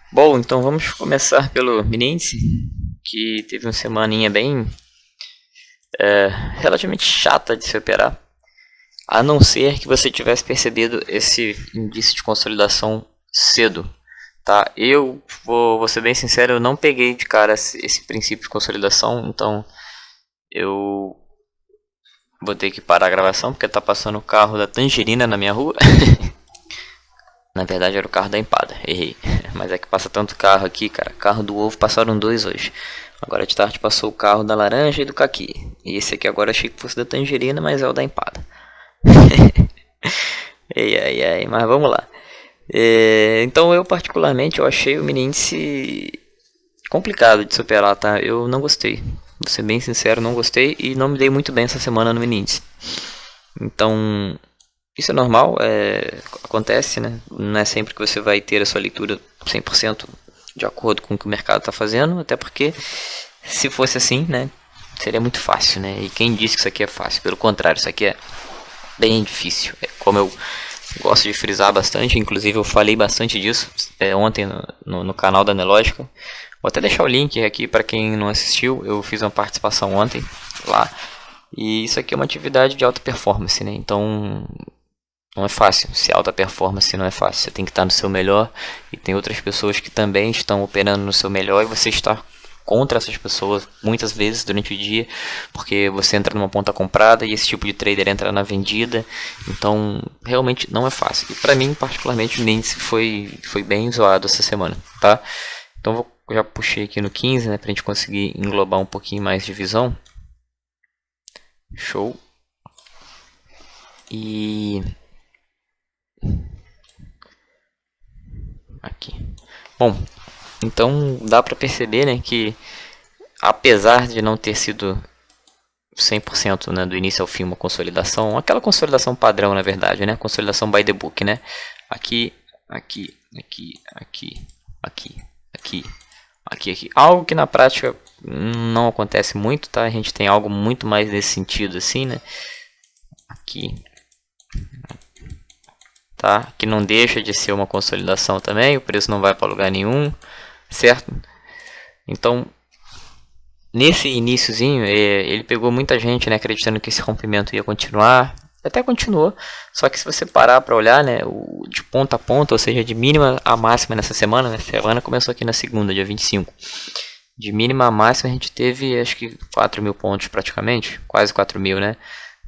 Bom, então vamos começar pelo mini índice, que teve uma semaninha bem relativamente chata de se operar, a não ser que você tivesse percebido esse indício de consolidação cedo. Tá? Eu vou ser bem sincero, eu não peguei de cara esse princípio de consolidação, então eu vou ter que parar a gravação porque tá passando o carro da Tangerina na minha rua. Na verdade era o carro da empada, errei. Mas é que passa tanto carro aqui, cara. Carro do ovo passaram dois hoje. Agora de tarde passou o carro da laranja e do caqui. E esse aqui agora achei que fosse da tangerina, mas é o da empada. Ei, ai, ai, mas vamos lá. Então eu particularmente eu achei o mini índice complicado de superar, tá? Eu não gostei. Vou ser bem sincero, não gostei e não me dei muito bem essa semana no mini índice. Então, isso é normal, acontece, né? Não é sempre que você vai ter a sua leitura 100% de acordo com o que o mercado está fazendo, até porque se fosse assim, né, seria muito fácil, né? E quem disse que isso aqui é fácil? Pelo contrário, isso aqui é bem difícil. Como eu gosto de frisar bastante, inclusive eu falei bastante disso ontem no canal da Nelogica. Vou até deixar o link aqui para quem não assistiu, eu fiz uma participação ontem lá. E isso aqui é uma atividade de alta performance, né? Então não é fácil, se alta performance não é fácil, você tem que estar no seu melhor e tem outras pessoas que também estão operando no seu melhor e você está contra essas pessoas muitas vezes durante o dia, porque você entra numa ponta comprada e esse tipo de trader entra na vendida, então realmente não é fácil. E para mim, particularmente, o índice foi bem zoado essa semana, tá? Então já puxei aqui no 15, né, pra gente conseguir englobar um pouquinho mais de visão. Show. E aqui. Bom, então dá para perceber, né, que apesar de não ter sido 100%, né, do início ao fim uma consolidação, aquela consolidação padrão, na verdade, né, consolidação by the book, né, aqui, aqui, aqui, aqui, aqui, aqui, aqui, algo que na prática não acontece muito, tá? A gente tem algo muito mais nesse sentido, assim, né, aqui, tá? Que não deixa de ser uma consolidação também, o preço não vai para lugar nenhum, certo? Então, nesse iníciozinho, ele pegou muita gente, né, acreditando que esse rompimento ia continuar. Até continuou, só que se você parar para olhar, né, de ponta a ponta, ou seja, de mínima a máxima nessa semana, né, semana começou aqui na segunda, dia 25. De mínima a máxima a gente teve, acho que 4 mil pontos praticamente, quase 4 mil, né?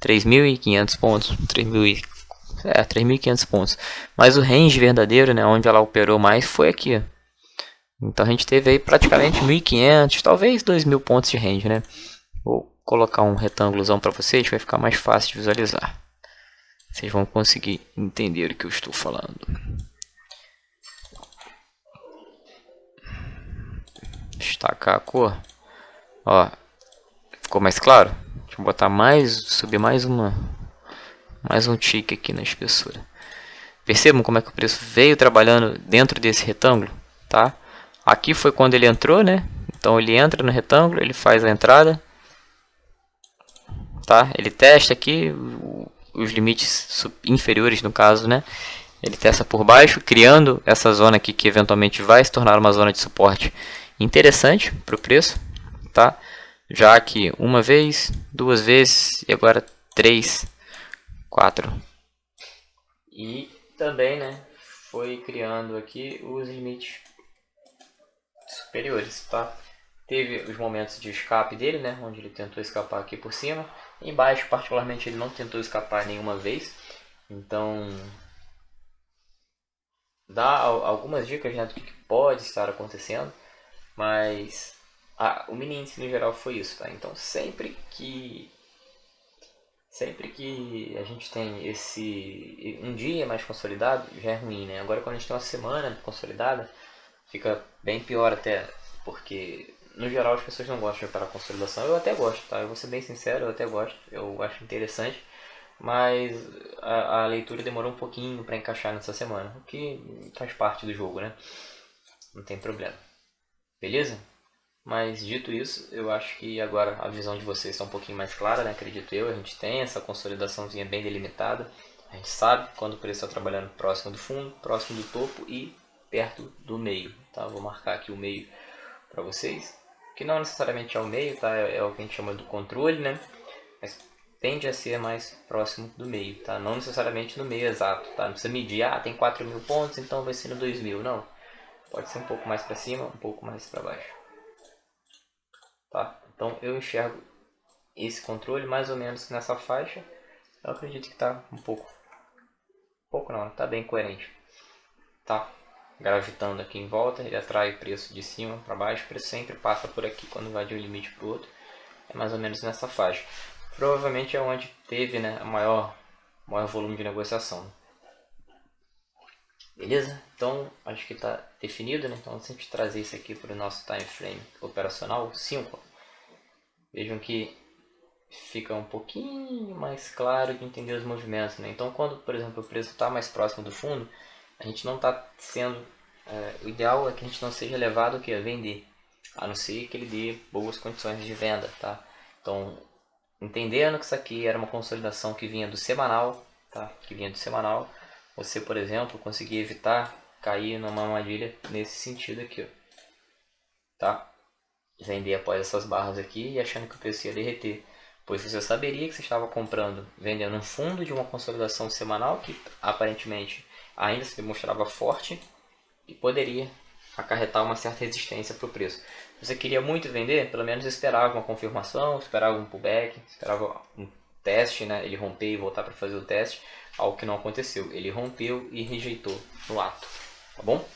3.500 pontos, 3.500 pontos. Mas o range verdadeiro, né, onde ela operou mais, foi aqui, ó. Então a gente teve aí praticamente 1.500, talvez 2.000 pontos de range, né? Vou colocar um retângulozão para vocês, vai ficar mais fácil de visualizar. Vocês vão conseguir entender o que eu estou falando. Destacar a cor. Ó, ficou mais claro? Deixa eu botar mais, subir mais um tique aqui na espessura. Percebam como é que o preço veio trabalhando dentro desse retângulo, tá? Aqui foi quando ele entrou, né? Então ele entra no retângulo, ele faz a entrada, tá? Ele testa aqui os limites inferiores, no caso, né? Ele testa por baixo, criando essa zona aqui que eventualmente vai se tornar uma zona de suporte interessante para o preço, tá? Já que uma vez, duas vezes e agora três, quatro. E também, né, foi criando aqui os limites superiores, tá? Teve os momentos de escape dele, né, onde ele tentou escapar aqui por cima. Embaixo, particularmente, ele não tentou escapar nenhuma vez. Então, dá algumas dicas, né, do que pode estar acontecendo. Mas o mini índice no geral foi isso, tá? Então, sempre que a gente tem um dia mais consolidado, já é ruim, né? Agora quando a gente tem uma semana consolidada, fica bem pior até, porque no geral as pessoas não gostam de operar consolidação. Eu até gosto, tá? Eu vou ser bem sincero, eu até gosto, eu acho interessante, mas a leitura demorou um pouquinho para encaixar nessa semana, o que faz parte do jogo, né? Não tem problema. Beleza? Mas dito isso, eu acho que agora a visão de vocês está um pouquinho mais clara, né? Acredito eu. A gente tem essa consolidaçãozinha bem delimitada. A gente sabe quando o preço está trabalhando próximo do fundo, próximo do topo e perto do meio, tá? Vou marcar aqui o meio para vocês, que não necessariamente é o meio, tá? É o que a gente chama do controle, né? Mas tende a ser mais próximo do meio, tá? Não necessariamente no meio exato, tá? Não precisa medir, tem 4.000 pontos, então vai ser no 2.000, não. Pode ser um pouco mais para cima, um pouco mais para baixo, tá? Então eu enxergo esse controle mais ou menos nessa faixa. Eu acredito que está um pouco não, está bem coerente, tá? Gravitando aqui em volta, ele atrai o preço de cima para baixo, o preço sempre passa por aqui quando vai de um limite para o outro, é mais ou menos nessa faixa. Provavelmente é onde teve, né, maior volume de negociação. Beleza? Então acho que está definido, né? Então se a gente trazer isso aqui para o nosso time frame operacional 5, vejam que fica um pouquinho mais claro de entender os movimentos, né? Então quando, por exemplo, o preço está mais próximo do fundo, a gente não está sendo... o ideal é que a gente não seja levado a vender, a não ser que ele dê boas condições de venda, tá? Então, entendendo que isso aqui era uma consolidação que vinha do semanal, tá? Que vinha do semanal, você, por exemplo, conseguir evitar cair numa armadilha nesse sentido aqui, ó, tá? Vender após essas barras aqui e achando que o preço ia derreter, pois você saberia que você estava comprando, vendendo um fundo de uma consolidação semanal que aparentemente ainda se demonstrava forte e poderia acarretar uma certa resistência para o preço. Se você queria muito vender, pelo menos esperava uma confirmação, esperava um pullback, esperava um teste, né? Ele romper e voltar para fazer o teste, algo que não aconteceu. Ele rompeu e rejeitou no ato, tá bom?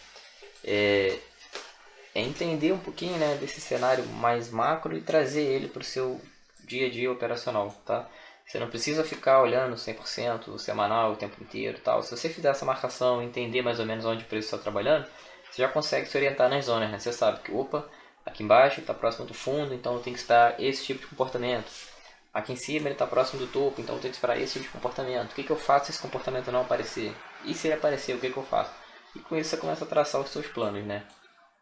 É entender um pouquinho, né, desse cenário mais macro e trazer ele para o seu dia a dia operacional, tá? Você não precisa ficar olhando 100% o semanal o tempo inteiro, tal. Se você fizer essa marcação, entender mais ou menos onde o preço está trabalhando, você já consegue se orientar nas zonas, né? Você sabe que, opa, aqui embaixo está próximo do fundo, então eu tenho que esperar esse tipo de comportamento. Aqui em cima ele está próximo do topo, então eu tenho que esperar esse tipo de comportamento. O que eu faço se esse comportamento não aparecer? E se ele aparecer, o que eu faço? E com isso você começa a traçar os seus planos, né?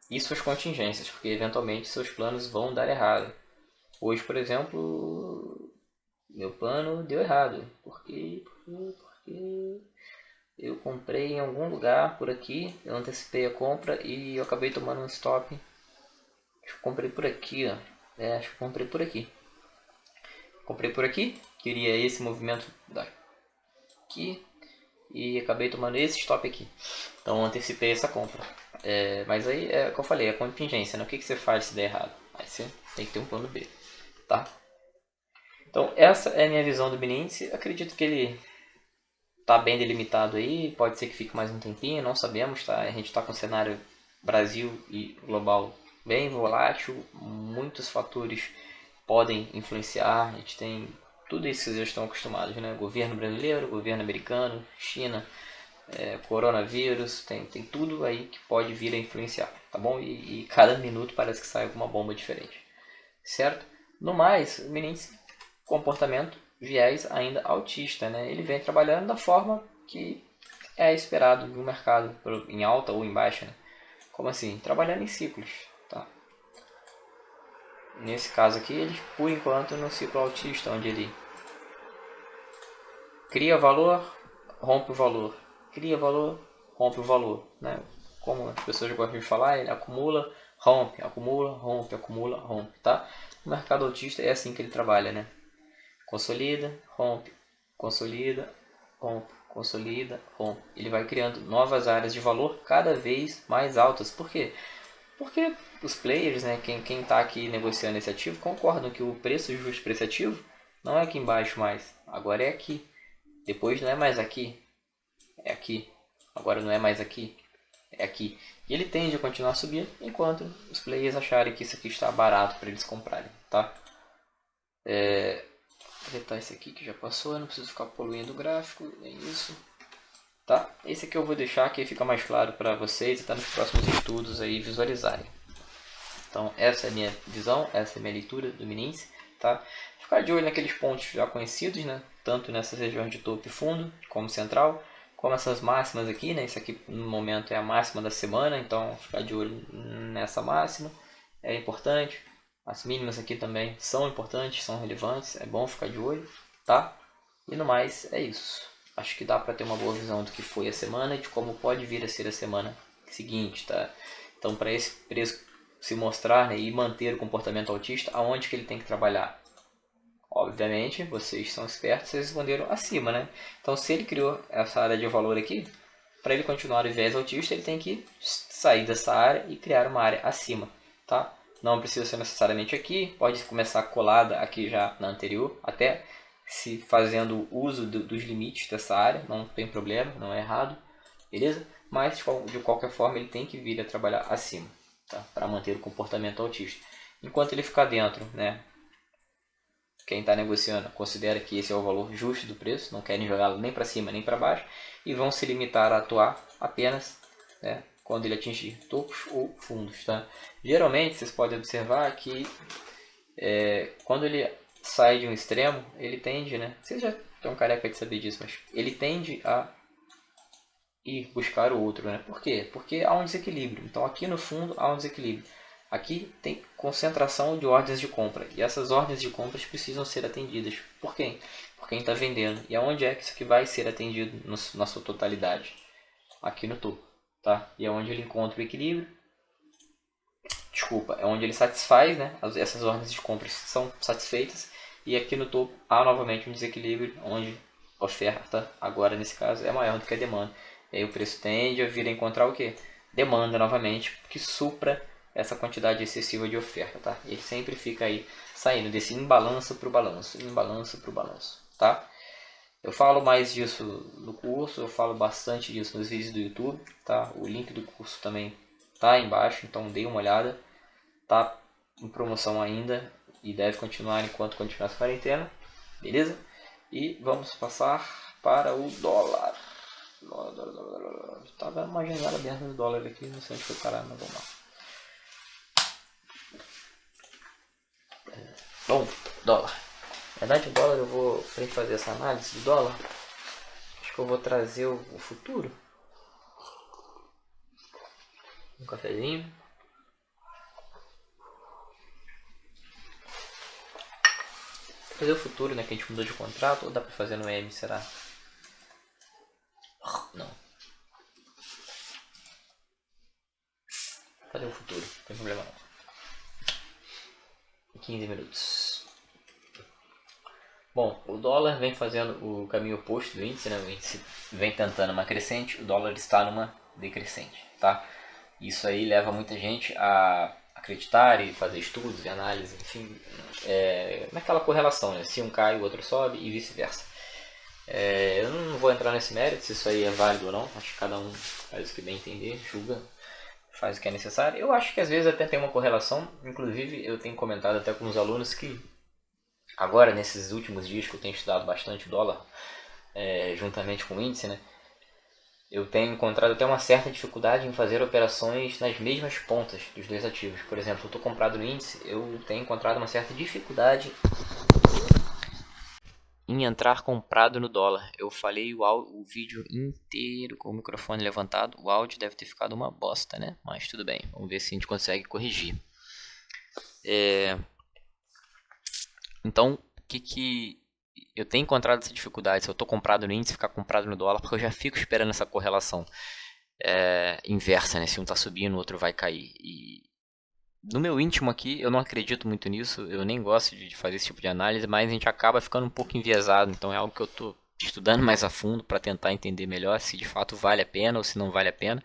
E suas contingências, porque eventualmente seus planos vão dar errado. Hoje, por exemplo, meu plano deu errado. Porque eu comprei em algum lugar por aqui, eu antecipei a compra e eu acabei tomando um stop. Acho que comprei por aqui, ó. Acho que comprei por aqui. Comprei por aqui, queria esse movimento daqui e acabei tomando esse stop aqui. Então antecipei essa compra. Mas aí é o que eu falei, é contingência, né? O que você faz se der errado? Aí você tem que ter um plano B, tá? Então essa é a minha visão do Binance. Acredito que ele tá bem delimitado aí, pode ser que fique mais um tempinho, não sabemos, tá? A gente está com o cenário Brasil e global bem volátil, muitos fatores podem influenciar, a gente tem tudo isso que vocês já estão acostumados, né? Governo brasileiro, governo americano, China, coronavírus, tem tudo aí que pode vir a influenciar, tá bom? E cada minuto parece que sai alguma bomba diferente, certo? No mais, o Binance comportamento viés ainda altista, né? Ele vem trabalhando da forma que é esperado no mercado, em alta ou em baixa, né? Como assim? Trabalhando em ciclos, tá? Nesse caso aqui, ele por enquanto no ciclo altista, onde ele cria valor, rompe o valor, cria valor, rompe o valor, né? Como as pessoas gostam de falar, ele acumula, rompe, acumula, rompe, acumula, rompe, tá? O mercado autista é assim que ele trabalha, né? Consolida, rompe, consolida, rompe, consolida, rompe. Ele vai criando novas áreas de valor cada vez mais altas. Por quê? Porque os players, né, quem está aqui negociando esse ativo, concordam que o preço justo para esse ativo não é aqui embaixo mais, agora é aqui. Depois não é mais aqui, é aqui. Agora não é mais aqui, é aqui. E ele tende a continuar subindo enquanto os players acharem que isso aqui está barato para eles comprarem, tá? Vou deletar esse aqui que já passou, eu não preciso ficar poluindo o gráfico, é isso. Tá? Esse aqui eu vou deixar que fica mais claro para vocês e tá nos próximos estudos aí visualizarem. Então essa é a minha visão, essa é a minha leitura do Binance, tá? Ficar de olho naqueles pontos já conhecidos, né? Tanto nessas regiões de topo e fundo, como central, como essas máximas aqui, né? Isso aqui no momento é a máxima da semana, então ficar de olho nessa máxima é importante. As mínimas aqui também são importantes, são relevantes, é bom ficar de olho, tá? E no mais é isso. Acho que dá para ter uma boa visão do que foi a semana e de como pode vir a ser a semana seguinte, tá? Então, para esse preço se mostrar, né, e manter o comportamento autista, aonde que ele tem que trabalhar? Obviamente, vocês são espertos, vocês responderam acima, né? Então, se ele criou essa área de valor aqui, para ele continuar o viés autista, ele tem que sair dessa área e criar uma área acima, tá? Não precisa ser necessariamente aqui, pode começar colada aqui já na anterior, até se fazendo uso dos limites dessa área, não tem problema, não é errado, beleza? Mas de qualquer forma ele tem que vir a trabalhar acima, tá? Para manter o comportamento autista. Enquanto ele ficar dentro, né? Quem está negociando considera que esse é o valor justo do preço, não querem jogá-lo nem para cima nem para baixo e vão se limitar a atuar apenas, né, quando ele atingir topos ou fundos. Tá? Geralmente vocês podem observar que quando ele sai de um extremo, ele tende, né, vocês já estão careca de saber disso, mas ele tende a ir buscar o outro. Né? Por quê? Porque há um desequilíbrio. Então aqui no fundo há um desequilíbrio. Aqui tem concentração de ordens de compra. E essas ordens de compras precisam ser atendidas. Por quem? Por quem está vendendo. E aonde é que isso aqui vai ser atendido na sua totalidade? Aqui no topo. Tá? E é onde ele encontra o equilíbrio. Desculpa, é onde ele satisfaz, né? Essas ordens de compras são satisfeitas. E aqui no topo há novamente um desequilíbrio, onde a oferta, agora nesse caso, é maior do que a demanda. E aí o preço tende a vir a encontrar o quê? Demanda novamente, que supra essa quantidade excessiva de oferta, tá? Ele sempre fica aí saindo desse imbalanço para o balanço, tá? Eu falo mais disso no curso, eu falo bastante disso nos vídeos do YouTube, tá? O link do curso também tá aí embaixo, então dê uma olhada, tá em promoção ainda e deve continuar enquanto continuar essa quarentena, beleza? E vamos passar para o dólar. Tá dando uma janela aberta do dólar aqui, não sei onde foi parar, mas vamos lá. Bom, dólar. Na verdade, o dólar, pra gente fazer essa análise do dólar, acho que eu vou trazer o futuro. Um cafezinho. Fazer o futuro, né, que a gente mudou de contrato, ou dá pra fazer no M, será? Não. Fazer o futuro, não tem problema não. 15 minutos. Bom, o dólar vem fazendo o caminho oposto do índice, né? O índice vem tentando uma crescente, o dólar está numa decrescente, tá? Isso aí leva muita gente a acreditar e fazer estudos e análise, enfim, naquela correlação, né? Se um cai, o outro sobe e vice-versa. Eu não vou entrar nesse mérito, se isso aí é válido ou não, acho que cada um faz o que bem entender, julga, faz o que é necessário. Eu acho que às vezes até tem uma correlação, inclusive eu tenho comentado até com os alunos que agora, nesses últimos dias que eu tenho estudado bastante o dólar, juntamente com o índice, né, eu tenho encontrado até uma certa dificuldade em fazer operações nas mesmas pontas dos dois ativos. Por exemplo, se eu estou comprado no índice, eu tenho encontrado uma certa dificuldade em entrar comprado no dólar. Eu falei o vídeo inteiro com o microfone levantado, o áudio deve ter ficado uma bosta, né? Mas tudo bem, vamos ver se a gente consegue corrigir. Então, o que eu tenho encontrado essa dificuldade? Se eu estou comprado no índice, ficar comprado no dólar, porque eu já fico esperando essa correlação inversa, né? Se um está subindo, o outro vai cair. E no meu íntimo aqui, eu não acredito muito nisso, eu nem gosto de fazer esse tipo de análise, mas a gente acaba ficando um pouco enviesado, então é algo que eu estou estudando mais a fundo para tentar entender melhor se de fato vale a pena ou se não vale a pena.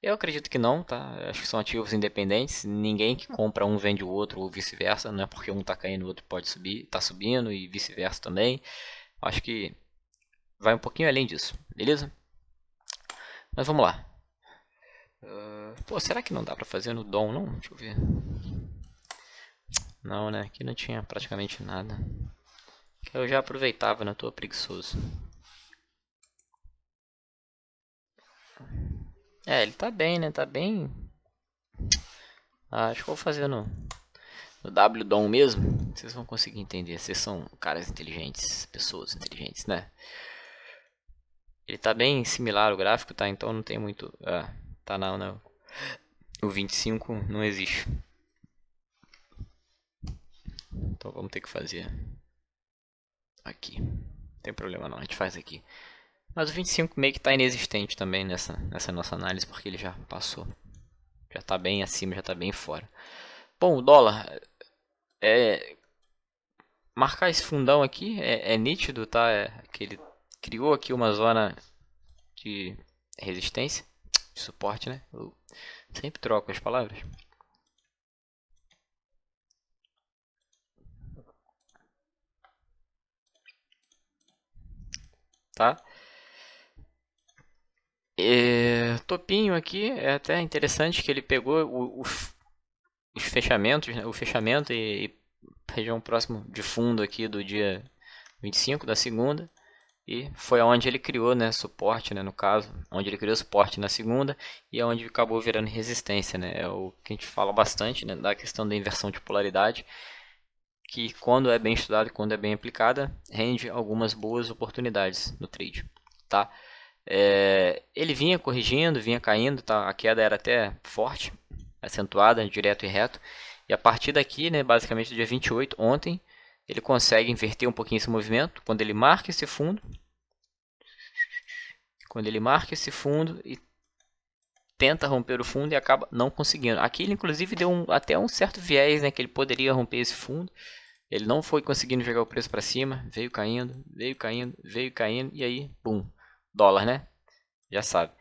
Eu acredito que não, tá? Eu acho que são ativos independentes, ninguém que compra um vende o outro ou vice-versa, não é porque um está caindo o outro pode subir, tá subindo e vice-versa também. Eu acho que vai um pouquinho além disso, beleza? Mas vamos lá. Pô, será que não dá pra fazer no DOM, não? Deixa eu ver. Não, né? Aqui não tinha praticamente nada. Eu já aproveitava, né? Tô preguiçoso. Ele tá bem, né? Tá bem. Acho que eu vou fazer no WDOM mesmo. Vocês vão conseguir entender. Vocês são caras inteligentes, pessoas inteligentes, né? Ele tá bem similar ao gráfico, tá? Então não tem muito... tá não. O 25 não existe. Então vamos ter que fazer aqui. Não tem problema não, a gente faz aqui. Mas o 25 meio que está inexistente também nessa nossa análise, porque ele já passou. Já está bem acima, já está bem fora. Bom, o dólar, marcar esse fundão aqui é nítido, tá? Que ele criou aqui uma zona de resistência, de suporte, né? Eu sempre troco as palavras. Tá? Topinho aqui é até interessante que ele pegou os fechamentos, né? O fechamento e região próximo de fundo aqui do dia 25 da segunda. E foi onde ele criou, né, suporte, né, no caso, onde ele criou suporte na segunda e é onde acabou virando resistência, né, é o que a gente fala bastante, né, da questão da inversão de polaridade, que quando é bem estudada e quando é bem aplicada, rende algumas boas oportunidades no trade, tá? Ele vinha corrigindo, vinha caindo, tá? A queda era até forte, acentuada, direto e reto, e a partir daqui, né, basicamente do dia 28, ontem, ele consegue inverter um pouquinho esse movimento, quando ele marca esse fundo, e tenta romper o fundo e acaba não conseguindo. Aqui ele inclusive deu até um certo viés, né, que ele poderia romper esse fundo. Ele não foi conseguindo jogar o preço para cima, veio caindo, veio caindo, veio caindo e aí, bum, dólar, né? Já sabe.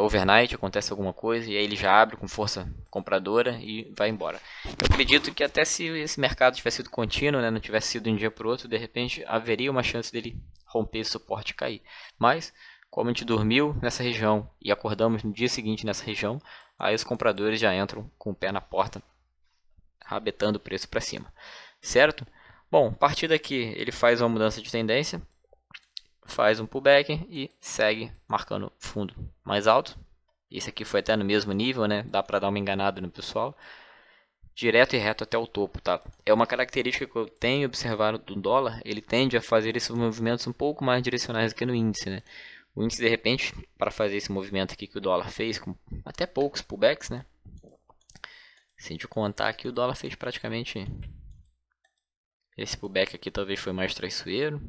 Overnight acontece alguma coisa e aí ele já abre com força compradora e vai embora. Eu acredito que até se esse mercado tivesse sido contínuo, né, não tivesse sido de um dia para o outro, de repente haveria uma chance dele romper esse suporte e cair. Mas como a gente dormiu nessa região e acordamos no dia seguinte nessa região, aí os compradores já entram com o pé na porta, rabetando o preço para cima, certo? Bom, a partir daqui ele faz uma mudança de tendência, faz um pullback e segue marcando fundo mais alto. Esse aqui foi até no mesmo nível, né? Dá para dar uma enganada no pessoal. Direto e reto até o topo, tá? É uma característica que eu tenho observado do dólar. Ele tende a fazer esses movimentos um pouco mais direcionais do que no índice, né? O índice, de repente, para fazer esse movimento aqui que o dólar fez, com até poucos pullbacks, né? Se a gente contar aqui, o dólar fez praticamente... Esse pullback aqui talvez foi mais traiçoeiro.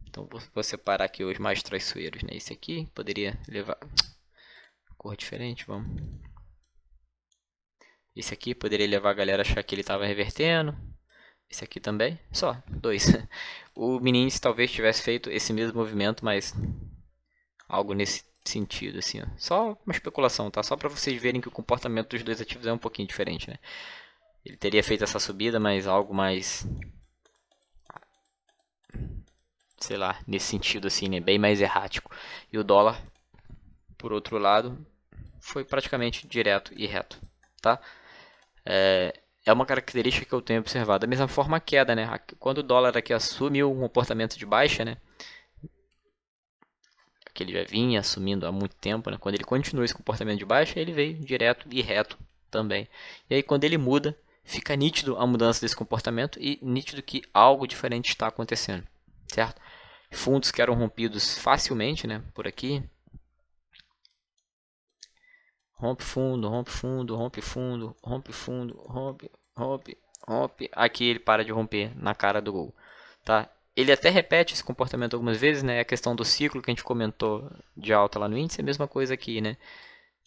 Então vou separar aqui os mais traiçoeiros, né? Esse aqui poderia levar... Cor diferente, vamos. Esse aqui poderia levar a galera a achar que ele estava revertendo. Esse aqui também. Só, dois. O Minions talvez tivesse feito esse mesmo movimento, mas algo nesse sentido, assim, ó. Só uma especulação, tá? Só para vocês verem que o comportamento dos dois ativos é um pouquinho diferente, né? Ele teria feito essa subida, mas algo mais... sei lá, nesse sentido, assim, né? Bem mais errático. E o dólar, por outro lado, foi praticamente direto e reto, tá? É uma característica que eu tenho observado. Da mesma forma a queda, né? Quando o dólar aqui assume um comportamento de baixa, né? Que ele já vinha assumindo há muito tempo, né? Quando ele continua esse comportamento de baixa, ele veio direto e reto também. E aí quando ele muda, fica nítido a mudança desse comportamento e nítido que algo diferente está acontecendo, certo? Fundos que eram rompidos facilmente, né? Por aqui. Rompe fundo, rompe fundo, rompe fundo, rompe fundo, rompe, rompe, rompe. Aqui ele para de romper na cara do gol, tá? Ele até repete esse comportamento algumas vezes, né? A questão do ciclo que a gente comentou de alta lá no índice, é a mesma coisa aqui, né?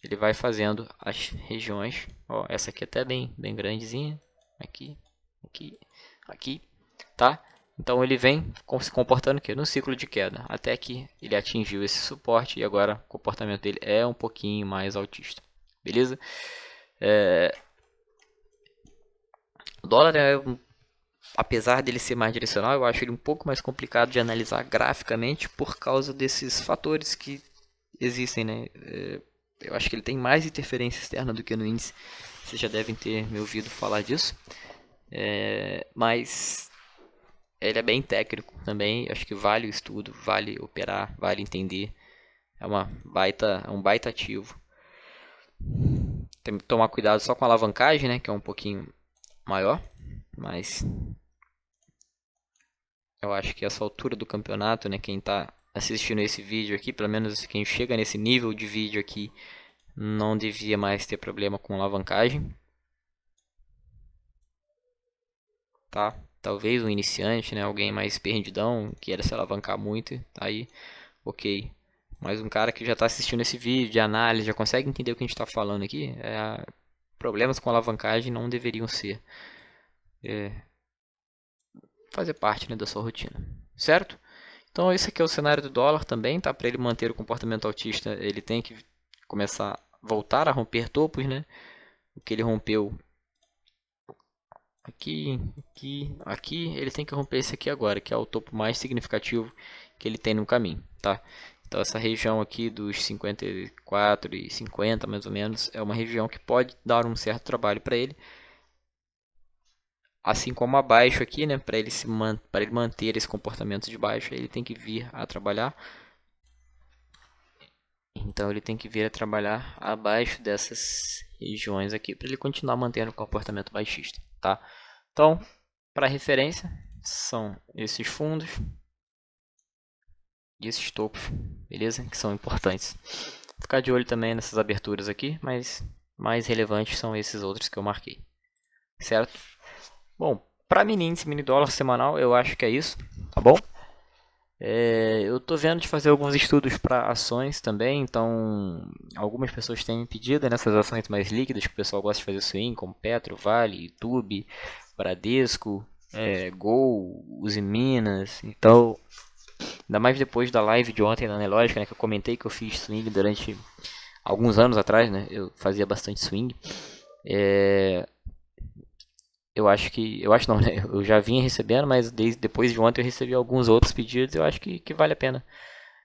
Ele vai fazendo as regiões. Ó, essa aqui até bem grandezinha. Aqui, aqui, aqui, tá? Então ele vem se comportando aqui no ciclo de queda, até que ele atingiu esse suporte e agora o comportamento dele é um pouquinho mais altista, beleza? O dólar apesar dele ser mais direcional, eu acho ele um pouco mais complicado de analisar graficamente por causa desses fatores que existem, né? Eu acho que ele tem mais interferência externa do que no índice. Vocês já devem ter me ouvido falar disso. Mas ele é bem técnico também. Acho que vale o estudo, vale operar, vale entender. É um baita ativo. Tem que tomar cuidado só com a alavancagem, né? Que é um pouquinho maior. Mas eu acho que essa altura do campeonato, né? Quem está assistindo esse vídeo aqui, pelo menos quem chega nesse nível de vídeo aqui, não devia mais ter problema com alavancagem, tá? talvez um iniciante, né, alguém mais perdidão, queira se alavancar muito, aí ok. Mas um cara que já está assistindo esse vídeo de análise, já consegue entender o que a gente está falando aqui, problemas com alavancagem não deveriam ser fazer parte, né, da sua rotina, certo? Então esse aqui é o cenário do dólar também, tá? Para ele manter o comportamento altista, ele tem que começar a voltar a romper topos, né? O que ele rompeu aqui, ele tem que romper esse aqui agora, que é o topo mais significativo que ele tem no caminho, tá? Então essa região aqui dos 54 e 50 mais ou menos é uma região que pode dar um certo trabalho para ele, assim como abaixo aqui, né? Para ele manter esse comportamento de baixo, ele tem que vir a trabalhar. Então ele tem que vir a trabalhar abaixo dessas regiões aqui para ele continuar mantendo o comportamento baixista, tá? Então, para referência, são esses fundos e esses topos, beleza? Que são importantes. Ficar de olho também nessas aberturas aqui, mas mais relevantes são esses outros que eu marquei, certo? Bom, para mini índice, mini dólar semanal, eu acho que é isso, tá bom? Eu estou vendo de fazer alguns estudos para ações também, então algumas pessoas têm me pedido nessas ações mais líquidas que o pessoal gosta de fazer swing, como Petro, Vale, YouTube, Bradesco, Gol, Uzi Minas. Então, ainda mais depois da live de ontem na Nelógica, né, que eu comentei que eu fiz swing durante alguns anos atrás, né, eu fazia bastante swing. Eu acho não, né? Eu já vinha recebendo, mas depois de ontem eu recebi alguns outros pedidos. Eu acho que vale a pena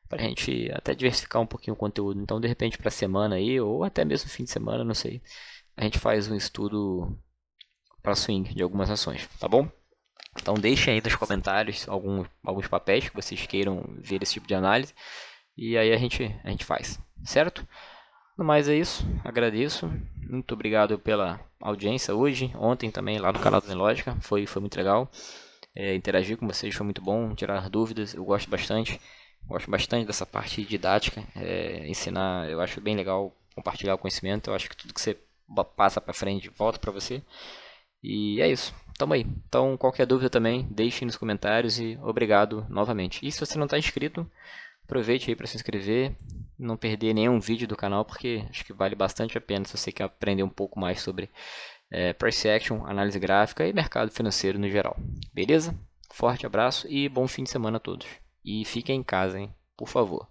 pra gente até diversificar um pouquinho o conteúdo. Então, de repente, pra semana aí, ou até mesmo fim de semana, não sei, a gente faz um estudo para swing de algumas ações, tá bom? Então, deixem aí nos comentários alguns papéis que vocês queiram ver esse tipo de análise. E aí a gente faz, certo? No mais é isso, agradeço, muito obrigado pela audiência hoje, ontem também lá no canal da Lógica, foi muito legal, interagir com vocês foi muito bom, tirar dúvidas, eu gosto bastante dessa parte didática, ensinar, eu acho bem legal compartilhar o conhecimento, eu acho que tudo que você passa para frente volta para você, e é isso, tamo aí, então qualquer dúvida também, deixe nos comentários e obrigado novamente, e se você não está inscrito, aproveite aí para se inscrever, não perder nenhum vídeo do canal, porque acho que vale bastante a pena se você quer aprender um pouco mais sobre price action, análise gráfica e mercado financeiro no geral. Beleza? Forte abraço e bom fim de semana a todos. E fiquem em casa, hein? Por favor.